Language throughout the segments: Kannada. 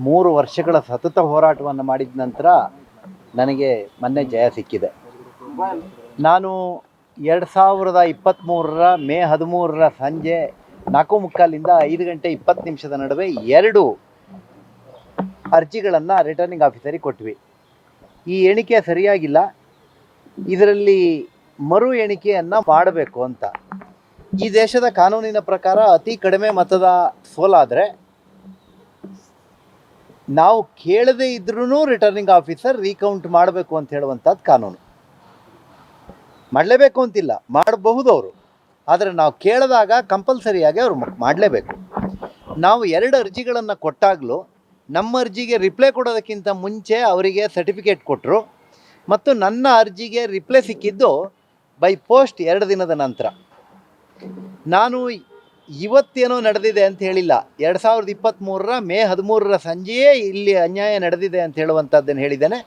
3 ವರ್ಷಗಳ ಸತತ ಹೋರಾಟವನ್ನು ಮಾಡಿದ ನಂತರ ನನಗೆ ಮೊನ್ನೆ ಜಯ ಸಿಕ್ಕಿದೆ. ನಾನು 2023 ಮೇ 13 ಸಂಜೆ 4:45 5 ಗಂಟೆ 20 ನಿಮಿಷದ ನಡುವೆ 2 ಅರ್ಜಿಗಳನ್ನು ರಿಟರ್ನಿಂಗ್ ಆಫೀಸರಿಗೆ ಕೊಟ್ವಿ. ಈ ಎಣಿಕೆ ಸರಿಯಾಗಿಲ್ಲ, ಇದರಲ್ಲಿ ಮರು ಎಣಿಕೆಯನ್ನು ಮಾಡಬೇಕು ಅಂತ. ಈ ದೇಶದ ಕಾನೂನಿನ ಪ್ರಕಾರ ಅತಿ ಕಡಿಮೆ ಮತದ ಸೋಲಾದರೆ ನಾವು ಕೇಳದೇ ಇದ್ರೂ ರಿಟರ್ನಿಂಗ್ ಆಫೀಸರ್ ರೀಕೌಂಟ್ ಮಾಡಬೇಕು ಅಂತ ಹೇಳುವಂಥದ್ದು ಕಾನೂನು. ಮಾಡಲೇಬೇಕು ಅಂತಿಲ್ಲ, ಮಾಡಬಹುದು ಅವರು, ಆದರೆ ನಾವು ಕೇಳಿದಾಗ ಕಂಪಲ್ಸರಿಯಾಗಿ ಅವರು ಮಾಡಲೇಬೇಕು. ನಾವು 2 ಅರ್ಜಿಗಳನ್ನು ಕೊಟ್ಟಾಗಲೂ ನಮ್ಮ ಅರ್ಜಿಗೆ ರಿಪ್ಲೈ ಕೊಡೋದಕ್ಕಿಂತ ಮುಂಚೆ ಅವರಿಗೆ ಸರ್ಟಿಫಿಕೇಟ್ ಕೊಟ್ಟರು ಮತ್ತು ನನ್ನ ಅರ್ಜಿಗೆ ರಿಪ್ಲೈ ಸಿಕ್ಕಿದ್ದು ಬೈ ಪೋಸ್ಟ್ 2 ದಿನದ ನಂತರ. ನಾನು ಇವತ್ತೇನೋ ನಡೆದಿದೆ ಅಂತ ಹೇಳಿಲ್ಲ, 2023 ಮೇ 13 ಸಂಜೆಯೇ ಇಲ್ಲಿ ಅನ್ಯಾಯ ನಡೆದಿದೆ ಅಂತ ಹೇಳುವಂಥದ್ದನ್ನು ಹೇಳಿದ್ದೇನೆ.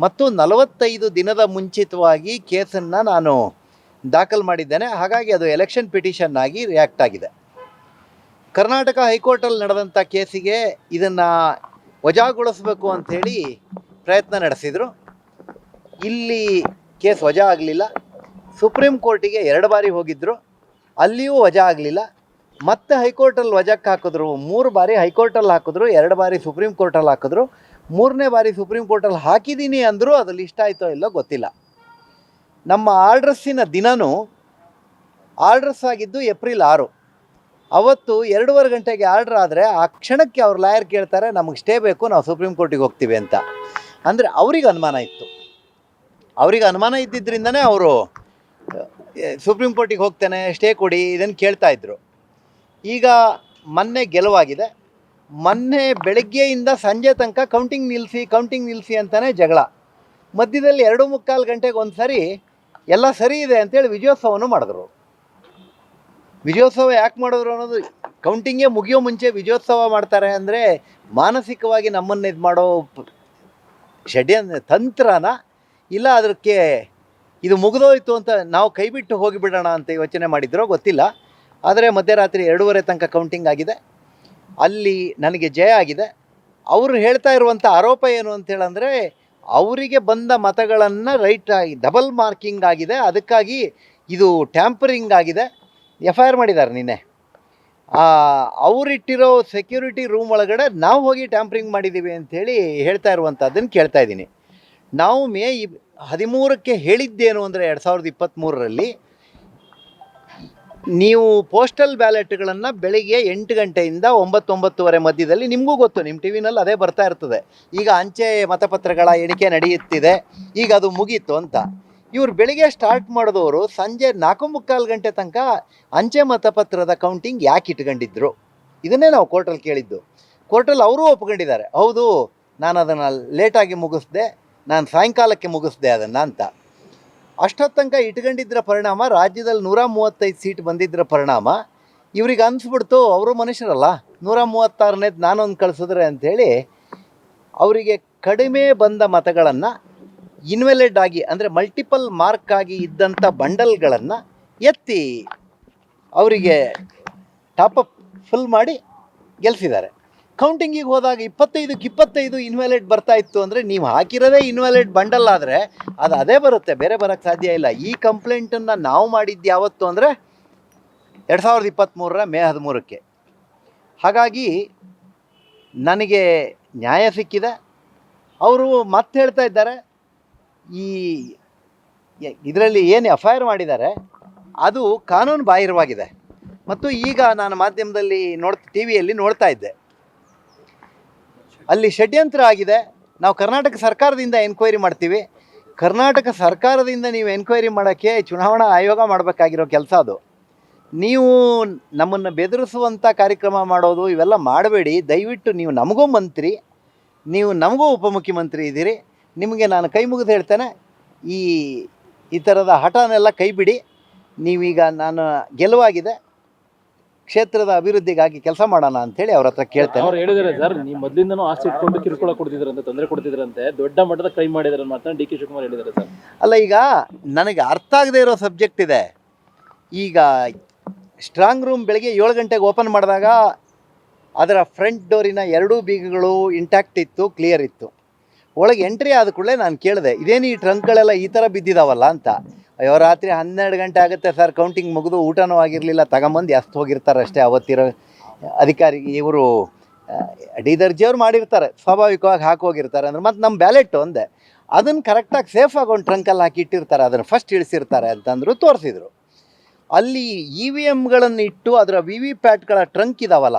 ಮತ್ತು 45 ದಿನದ ಮುಂಚಿತವಾಗಿ ಕೇಸನ್ನು ನಾನು ದಾಖಲು ಮಾಡಿದ್ದೇನೆ. ಹಾಗಾಗಿ ಅದು ಎಲೆಕ್ಷನ್ ಪಿಟಿಷನ್ ಆಗಿ ರಿಯಾಕ್ಟ್ ಆಗಿದೆ. ಕರ್ನಾಟಕ ಹೈಕೋರ್ಟಲ್ಲಿ ನಡೆದಂಥ ಕೇಸಿಗೆ ಇದನ್ನು ವಜಾಗೊಳಿಸಬೇಕು ಅಂಥೇಳಿ ಪ್ರಯತ್ನ ನಡೆಸಿದರು. ಇಲ್ಲಿ ಕೇಸ್ ವಜಾ ಆಗಲಿಲ್ಲ. ಸುಪ್ರೀಂ ಕೋರ್ಟಿಗೆ 2 ಬಾರಿ ಹೋಗಿದ್ದರು, ಅಲ್ಲಿಯೂ ವಜಾ ಆಗಲಿಲ್ಲ. ಮತ್ತೆ ಹೈಕೋರ್ಟಲ್ಲಿ ವಜಾಕ್ಕೆ ಹಾಕಿದ್ರು. 3 ಬಾರಿ ಹೈಕೋರ್ಟಲ್ಲಿ ಹಾಕಿದ್ರು, 2 ಬಾರಿ ಸುಪ್ರೀಂ ಕೋರ್ಟಲ್ಲಿ ಹಾಕಿದ್ರು. 3ನೇ ಬಾರಿ ಸುಪ್ರೀಂ ಕೋರ್ಟಲ್ಲಿ ಹಾಕಿದ್ದೀನಿ ಅಂದರೂ ಅದು ಲಿಸ್ಟ್ ಆಯಿತೋ ಇಲ್ಲೋ ಗೊತ್ತಿಲ್ಲ. ನಮ್ಮ ಆರ್ಡ್ರಸ್ಸಿನ ದಿನವೂ ಆರ್ಡ್ರಸ್ ಆಗಿದ್ದು ಏಪ್ರಿಲ್ 6. ಅವತ್ತು 2:15 ಗಂಟೆಗೆ ಆರ್ಡ್ರ್ ಆದರೆ ಆ ಕ್ಷಣಕ್ಕೆ ಅವ್ರ ಲಾಯರ್ ಕೇಳ್ತಾರೆ, ನಮಗೆ ಸ್ಟೇ ಬೇಕು, ನಾವು ಸುಪ್ರೀಂ ಕೋರ್ಟಿಗೆ ಹೋಗ್ತೀವಿ ಅಂತ. ಅಂದರೆ ಅವ್ರಿಗೆ ಅನುಮಾನ ಇತ್ತು. ಅವ್ರಿಗೆ ಅನುಮಾನ ಇದ್ದಿದ್ದರಿಂದನೇ ಅವರು ಸುಪ್ರೀಂ ಕೋರ್ಟಿಗೆ ಹೋಗ್ತೇನೆ, ಸ್ಟೇ ಕೊಡಿ, ಇದನ್ನು ಕೇಳ್ತಾಯಿದ್ರು. ಈಗ ಮೊನ್ನೆ ಗೆಲುವಾಗಿದೆ. ಮೊನ್ನೆ ಬೆಳಗ್ಗೆಯಿಂದ ಸಂಜೆ ತನಕ ಕೌಂಟಿಂಗ್ ನಿಲ್ಲಿಸಿ ಅಂತಲೇ ಜಗಳ. ಮಧ್ಯದಲ್ಲಿ 2:45 ಗಂಟೆಗೆ ಒಂದು ಸರಿ ಎಲ್ಲ ಸರಿ ಇದೆ ಅಂತೇಳಿ ವಿಜಯೋತ್ಸವವನ್ನು ಮಾಡಿದ್ರು. ವಿಜಯೋತ್ಸವ ಯಾಕೆ ಮಾಡಿದ್ರು ಅನ್ನೋದು, ಕೌಂಟಿಂಗೇ ಮುಗಿಯೋ ಮುಂಚೆ ವಿಜಯೋತ್ಸವ ಮಾಡ್ತಾರೆ ಅಂದರೆ ಮಾನಸಿಕವಾಗಿ ನಮ್ಮನ್ನು ಇದು ಮಾಡೋ ತಂತ್ರನ, ಇಲ್ಲ ಅದಕ್ಕೆ ಇದು ಮುಗಿದೋಯ್ತು ಅಂತ ನಾವು ಕೈ ಬಿಟ್ಟು ಹೋಗಿಬಿಡೋಣ ಅಂತ ಯೋಚನೆ ಮಾಡಿದ್ರೋ ಗೊತ್ತಿಲ್ಲ. ಆದರೆ ಮಧ್ಯರಾತ್ರಿ 2:30 ತನಕ ಕೌಂಟಿಂಗ್ ಆಗಿದೆ. ಅಲ್ಲಿ ನನಗೆ ಜಯ ಆಗಿದೆ. ಅವರು ಹೇಳ್ತಾ ಇರುವಂಥ ಆರೋಪ ಏನು ಅಂತೇಳಂದರೆ, ಅವರಿಗೆ ಬಂದ ಮತಗಳನ್ನು ರೈಟ್ ಆಗಿ ಡಬಲ್ ಮಾರ್ಕಿಂಗ್ ಆಗಿದೆ, ಅದಕ್ಕಾಗಿ ಇದು ಟ್ಯಾಂಪರಿಂಗ್ ಆಗಿದೆ. FIR ಮಾಡಿದ್ದಾರೆ ನಿನ್ನೆ. ಅವರಿಟ್ಟಿರೋ ಸೆಕ್ಯೂರಿಟಿ ರೂಮ್ ಒಳಗಡೆ ನಾವು ಹೋಗಿ ಟ್ಯಾಂಪರಿಂಗ್ ಮಾಡಿದ್ದೀವಿ ಅಂಥೇಳಿ ಹೇಳ್ತಾ ಇರುವಂಥದ್ದನ್ನು ಕೇಳ್ತಾ ಇದ್ದೀನಿ. ನಾವು ಮೇ 13ಕ್ಕೆ ಹೇಳಿದ್ದೇನು ಅಂದರೆ 2023ರಲ್ಲಿ ನೀವು ಪೋಸ್ಟಲ್ ಬ್ಯಾಲೆಟ್ಗಳನ್ನು ಬೆಳಿಗ್ಗೆ 8 ಗಂಟೆಯಿಂದ 9-9:30 ಮಧ್ಯದಲ್ಲಿ, ನಿಮಗೂ ಗೊತ್ತು, ನಿಮ್ಮ ಟಿ ವಿನಲ್ಲಿ ಅದೇ ಬರ್ತಾ ಇರ್ತದೆ, ಈಗ ಅಂಚೆ ಮತಪತ್ರಗಳ ಎಣಿಕೆ ನಡೆಯುತ್ತಿದೆ, ಈಗ ಅದು ಮುಗೀತು ಅಂತ. ಇವರು ಬೆಳಿಗ್ಗೆ ಸ್ಟಾರ್ಟ್ ಮಾಡಿದವರು ಸಂಜೆ 4:45 ಗಂಟೆ ತನಕ ಅಂಚೆ ಮತಪತ್ರದ ಕೌಂಟಿಂಗ್ ಯಾಕೆ ಇಟ್ಕೊಂಡಿದ್ರು, ಇದನ್ನೇ ನಾವು ಕೋರ್ಟಲ್ಲಿ ಕೇಳಿದ್ದು. ಕೋರ್ಟಲ್ಲಿ ಅವರೂ ಒಪ್ಕೊಂಡಿದ್ದಾರೆ, ಹೌದು ನಾನು ಅದನ್ನು ಲೇಟಾಗಿ ಮುಗಿಸ್ದೆ, ನಾನು ಸಾಯಂಕಾಲಕ್ಕೆ ಮುಗಿಸ್ದೆ ಅದನ್ನು ಅಂತ. ಅಷ್ಟೊತ್ತು ತನಕ ಇಟ್ಕೊಂಡಿದ್ದರ ಪರಿಣಾಮ ರಾಜ್ಯದಲ್ಲಿ 135 ಸೀಟ್ ಬಂದಿದ್ದರ ಪರಿಣಾಮ ಇವ್ರಿಗೆ ಅನಿಸ್ಬಿಡ್ತು, ಅವರು ಮನುಷ್ಯರಲ್ಲ, 136ನೇದು ನಾನೊಂದು ಕಳಿಸಿದ್ರೆ ಅಂಥೇಳಿ ಅವರಿಗೆ ಕಡಿಮೆ ಬಂದ ಮತಗಳನ್ನು ಇನ್ವೆಲಿಡ್ ಆಗಿ, ಅಂದರೆ ಮಲ್ಟಿಪಲ್ ಮಾರ್ಕ್ ಆಗಿ ಇದ್ದಂಥ ಬಂಡಲ್ಗಳನ್ನು ಎತ್ತಿ ಅವರಿಗೆ ಟಾಪಪ್ ಫುಲ್ ಮಾಡಿ ಗೆಲ್ಲಿಸಿದ್ದಾರೆ. ಕೌಂಟಿಂಗಿಗೆ ಹೋದಾಗ 25ಕ್ಕೆ 25 ಇನ್ವ್ಯಾಲಿಡ್ ಬರ್ತಾ ಇತ್ತು ಅಂದರೆ, ನೀವು ಹಾಕಿರೋದೇ ಇನ್ವ್ಯಾಲಿಡ್ ಬಂಡಲ್ ಆದರೆ ಅದು ಅದೇ ಬರುತ್ತೆ, ಬೇರೆ ಬರೋಕ್ಕೆ ಸಾಧ್ಯ ಇಲ್ಲ. ಈ ಕಂಪ್ಲೇಂಟನ್ನು ನಾವು ಮಾಡಿದ್ದು ಯಾವತ್ತು ಅಂದರೆ 2023 ಮೇ 13ಕ್ಕೆ. ಹಾಗಾಗಿ ನನಗೆ ನ್ಯಾಯ ಸಿಕ್ಕಿದೆ. ಅವರು ಮತ್ತೆ ಹೇಳ್ತಾ ಇದ್ದಾರೆ, ಈ ಇದರಲ್ಲಿ ಏನು FIR ಮಾಡಿದ್ದಾರೆ ಅದು ಕಾನೂನು ಬಾಹಿರವಾಗಿದೆ. ಮತ್ತು ಈಗ ನಾನು ಮಾಧ್ಯಮದಲ್ಲಿ ಟಿ ವಿಯಲ್ಲಿ ನೋಡ್ತಾ ಇದ್ದೆ, ಅಲ್ಲಿ ಷಡ್ಯಂತ್ರ ಆಗಿದೆ, ನಾವು ಕರ್ನಾಟಕ ಸರ್ಕಾರದಿಂದ ಎನ್ಕ್ವೈರಿ ಮಾಡ್ತೀವಿ. ಕರ್ನಾಟಕ ಸರ್ಕಾರದಿಂದ ನೀವು ಎನ್ಕ್ವೈರಿ ಮಾಡೋಕ್ಕೆ ಚುನಾವಣಾ ಆಯೋಗ ಮಾಡಬೇಕಾಗಿರೋ ಕೆಲಸ ಅದು. ನೀವು ನಮ್ಮನ್ನು ಬೆದರಿಸುವಂಥ ಕಾರ್ಯಕ್ರಮ ಮಾಡೋದು ಇವೆಲ್ಲ ಮಾಡಬೇಡಿ ದಯವಿಟ್ಟು. ನೀವು ನಮಗೂ ಮಂತ್ರಿ, ನೀವು ನಮಗೂ ಉಪಮುಖ್ಯಮಂತ್ರಿ ಇದ್ದೀರಿ, ನಿಮಗೆ ನಾನು ಕೈ ಮುಗಿದು ಹೇಳ್ತೇನೆ, ಈ ಥರದ ಹಠನೆಲ್ಲ ಕೈ ಬಿಡಿ. ನೀವೀಗ ನಾನು ಗೆಲುವಾಗಿದೆ, ಕ್ಷೇತ್ರದ ಅಭಿವೃದ್ಧಿಗಾಗಿ ಕೆಲಸ ಮಾಡೋಣ ಅಂಥೇಳಿ ಅವ್ರ ಹತ್ರ ಕೇಳ್ತೇನೆ. ಅವ್ರು ಹೇಳಿದ್ದಾರೆ ಸರ್, ನೀವು ಮೊದಲಿಂದನೂ ಆಸ್ತಿ ಇಟ್ಕೊಂಡು ಕಿರುಕುಳ ಕೊಡ್ತಿದ್ರಂತೆ, ತೊಂದರೆ ಕೊಡ್ತಿದ್ರಂತೆ, ದೊಡ್ಡ ಮಟ್ಟದ ಕ್ರೈಮ್ ಮಾಡಿದಾರೆ ಅಂತ DK ಶಿವಕುಮಾರ್ ಹೇಳಿದ್ದಾರೆ ಸರ್. ಅಲ್ಲ, ಈಗ ನನಗೆ ಅರ್ಥ ಆಗದೆ ಇರೋ ಸಬ್ಜೆಕ್ಟ್ ಇದೆ. ಈಗ ಸ್ಟ್ರಾಂಗ್ ರೂಮ್ ಬೆಳಗ್ಗೆ 7 ಗಂಟೆಗೆ ಓಪನ್ ಮಾಡಿದಾಗ ಅದರ ಫ್ರಂಟ್ ಡೋರಿನ ಎರಡೂ ಬೀಗಗಳು ಇಂಟ್ಯಾಕ್ಟ್ ಇತ್ತು, ಕ್ಲಿಯರ್ ಇತ್ತು. ಒಳಗೆ ಎಂಟ್ರಿ ಆದ ಕೂಡಲೇ ನಾನು ಕೇಳಿದೆ, ಇದೇನು ಈ ಟ್ರಂಕ್ಗಳೆಲ್ಲ ಈ ಥರ ಬಿದ್ದಿದ್ದಾವಲ್ಲ ಅಂತ. ಅಯ್ಯೋ, ರಾತ್ರಿ 12 ಗಂಟೆ ಆಗುತ್ತೆ ಸರ್, ಕೌಂಟಿಂಗ್ ಮುಗಿದು ಊಟನೂ ಆಗಿರಲಿಲ್ಲ, ತಗೊಂಬಂದು ಎಸ್ತು ಹೋಗಿರ್ತಾರೆ ಅಷ್ಟೇ. ಅವತ್ತಿರೋ ಅಧಿಕಾರಿ ಇವರು ಡಿ ದರ್ಜಿಯವ್ರು ಮಾಡಿರ್ತಾರೆ, ಸ್ವಾಭಾವಿಕವಾಗಿ ಹಾಕೋಗಿರ್ತಾರೆ ಅಂದ್ರೆ. ಮತ್ತು ನಮ್ಮ ಬ್ಯಾಲೆಟ್ಟು ಅಂದೆ, ಅದನ್ನು ಕರೆಕ್ಟಾಗಿ ಸೇಫಾಗಿ ಒಂದು ಟ್ರಂಕಲ್ಲಿ ಹಾಕಿ ಇಟ್ಟಿರ್ತಾರೆ, ಅದನ್ನು ಫಸ್ಟ್ ಇಳಿಸಿರ್ತಾರೆ ಅಂತಂದರು. ತೋರಿಸಿದ್ರು ಅಲ್ಲಿ EVMಗಳನ್ನು ಇಟ್ಟು ಅದರ VVPATಗಳ ಟ್ರಂಕ್ ಇದಾವಲ್ಲ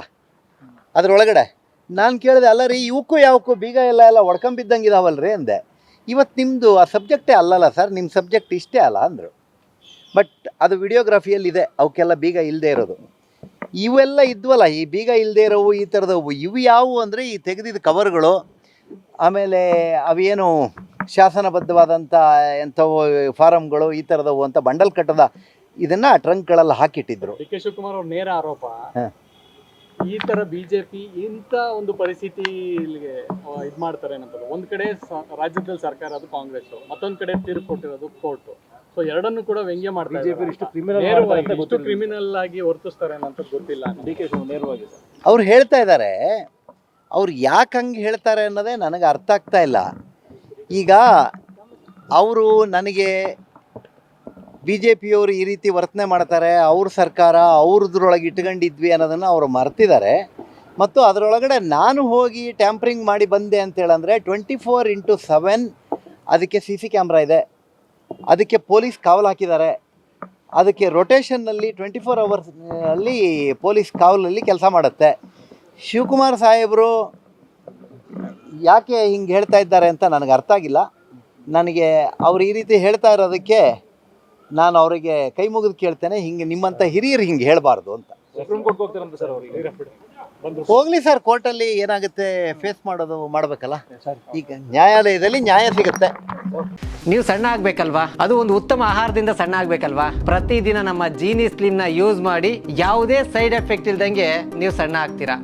ಅದರೊಳಗಡೆ. ನಾನು ಕೇಳಿದೆ, ಅಲ್ಲ ರೀ ಇವಕ್ಕೂ ಯಾವಕ್ಕೂ ಬೀಗ ಎಲ್ಲ ಒಡ್ಕೊಂಬಿದ್ದಂಗೆ ಇದಾವಲ್ರಿ ಅಂದೆ. ಇವತ್ತು ನಿಮ್ಮದು ಆ ಸಬ್ಜೆಕ್ಟೇ ಅಲ್ಲಲ್ಲ ಸರ್, ನಿಮ್ಮ ಸಬ್ಜೆಕ್ಟ್ ಇಷ್ಟೇ ಅಲ್ಲ ಅಂದರು. ಬಟ್ ಅದು ವಿಡಿಯೋಗ್ರಫಿಯಲ್ಲಿದೆ, ಅವಕ್ಕೆಲ್ಲ ಬೀಗ ಇಲ್ಲದೆ ಇರೋದು. ಇವೆಲ್ಲ ಇದ್ವಲ್ಲ, ಈ ಬೀಗ ಇಲ್ಲದೆ ಇರೋವು, ಈ ಥರದವು. ಇವು ಯಾವುವು ಅಂದರೆ ಈ ತೆಗೆದಿದ್ದ ಕವರ್ಗಳು, ಆಮೇಲೆ ಅವೇನು ಶಾಸನಬದ್ಧವಾದಂಥ ಎಂಥವು ಫಾರಮ್ಗಳು, ಈ ಥರದವು ಅಂತ ಬಂಡಲ್ ಕಟ್ಟದ ಇದನ್ನು ಟ್ರಂಕ್ಗಳೆಲ್ಲ ಹಾಕಿಟ್ಟಿದ್ರು. ಡಿ ಕೆ ಶಿವಕುಮಾರ್ ಅವ್ರ ನೇರ ಆರೋಪ, ಈ ತರ ಬಿಜೆಪಿ ಇಂಥ ಒಂದು ಪರಿಸ್ಥಿತಿ ಇಲ್ಲಿಗೆ ಇದು ಮಾಡ್ತಾರೆ ಅನ್ನೋದು. ಒಂದ್ ಕಡೆ ರಾಜ್ಯದಲ್ಲಿ ಸರ್ಕಾರ ಅದು ಕಾಂಗ್ರೆಸ್, ಮತ್ತೊಂದ್ ಕಡೆ ತೀರ್ಪು ಕೊಟ್ಟಿರೋದು ಕೋರ್ಟ್. ಸೊ ಎರಡನ್ನು ಕೂಡ ವ್ಯಂಗ್ಯ ಮಾಡ್ತಾರೆ. ಬಿಜೆಪಿ ಇಷ್ಟು ಕ್ರಿಮಿನಲ್ ಆಗಿ ವರ್ತಿಸ್ತಾರೆ ಅನ್ನೋದು ಗೊತ್ತಿಲ್ಲ. ಡಿ ಕೆ ಶಿವಕುಮಾರ್ ನೇರವಾಗಿ ಅವ್ರು ಹೇಳ್ತಾ ಇದ್ದಾರೆ, ಅವ್ರು ಯಾಕೆ ಹಂಗೆ ಹೇಳ್ತಾರೆ ಅನ್ನೋದೇ ನನಗೆ ಅರ್ಥ ಆಗ್ತಾ ಇಲ್ಲ. ಈಗ ಅವರು ನನಗೆ BJPಯವರು ಈ ರೀತಿ ವರ್ತನೆ ಮಾಡ್ತಾರೆ, ಅವ್ರ ಸರ್ಕಾರ ಅವ್ರದ್ರೊಳಗೆ ಇಟ್ಕೊಂಡಿದ್ವಿ ಅನ್ನೋದನ್ನು ಅವರು ಮರ್ತಿದ್ದಾರೆ. ಮತ್ತು ಅದರೊಳಗಡೆ ನಾನು ಹೋಗಿ ಟ್ಯಾಂಪ್ರಿಂಗ್ ಮಾಡಿ ಬಂದೆ ಅಂತೇಳಂದರೆ 24/7 ಅದಕ್ಕೆ CC ಕ್ಯಾಮ್ರಾ ಇದೆ, ಅದಕ್ಕೆ ಪೊಲೀಸ್ ಕಾವಲು ಹಾಕಿದ್ದಾರೆ, ಅದಕ್ಕೆ ರೊಟೇಷನ್ನಲ್ಲಿ 24 hours ಅಲ್ಲಿ ಪೊಲೀಸ್ ಕಾವಲಲ್ಲಿ ಕೆಲಸ ಮಾಡುತ್ತೆ. ಶಿವಕುಮಾರ್ ಸಾಹೇಬರು ಯಾಕೆ ಹಿಂಗೆ ಹೇಳ್ತಾ ಇದ್ದಾರೆ ಅಂತ ನನಗೆ ಅರ್ಥ ಆಗಿಲ್ಲ. ನನಗೆ ಅವ್ರು ಈ ರೀತಿ ಹೇಳ್ತಾ ಇರೋದಕ್ಕೆ ನಾನು ಅವರಿಗೆ ಕೈ ಮುಗಿದು ಕೇಳ್ತೇನೆ, ಹಿಂಗೆ ನಿಮ್ಮಂಥ ಹಿರಿಯರು ಹಿಂಗೆ ಹೇಳಬಾರ್ದು ಅಂತ. ಸುಪ್ರೀಂ ಕೋರ್ಟ್ ಹೋಗ್ತಾರಂತ ಸರ್ ಅವ್ರಿಗೆ. ಹೋಗಲಿ ಸರ್, ಕೋರ್ಟಲ್ಲಿ ಏನಾಗುತ್ತೆ ಫೇಸ್ ಮಾಡಬೇಕಲ್ಲ. ಈಗ ನ್ಯಾಯಾಲಯದಲ್ಲಿ ನ್ಯಾಯ ಸಿಗುತ್ತೆ. ನೀವು ಸಣ್ಣ ಆಗ್ಬೇಕಲ್ವಾ, ಅದು ಒಂದು ಉತ್ತಮ ಆಹಾರದಿಂದ ಸಣ್ಣ ಆಗ್ಬೇಕಲ್ವಾ. ಪ್ರತಿದಿನ ನಮ್ಮ ಜೀನಿ ಸ್ಲಿಮ್ನ ಯೂಸ್ ಮಾಡಿ ಯಾವುದೇ ಸೈಡ್ ಎಫೆಕ್ಟ್ ಇಲ್ದಂಗೆ ನೀವು ಸಣ್ಣ ಆಗ್ತೀರಾ.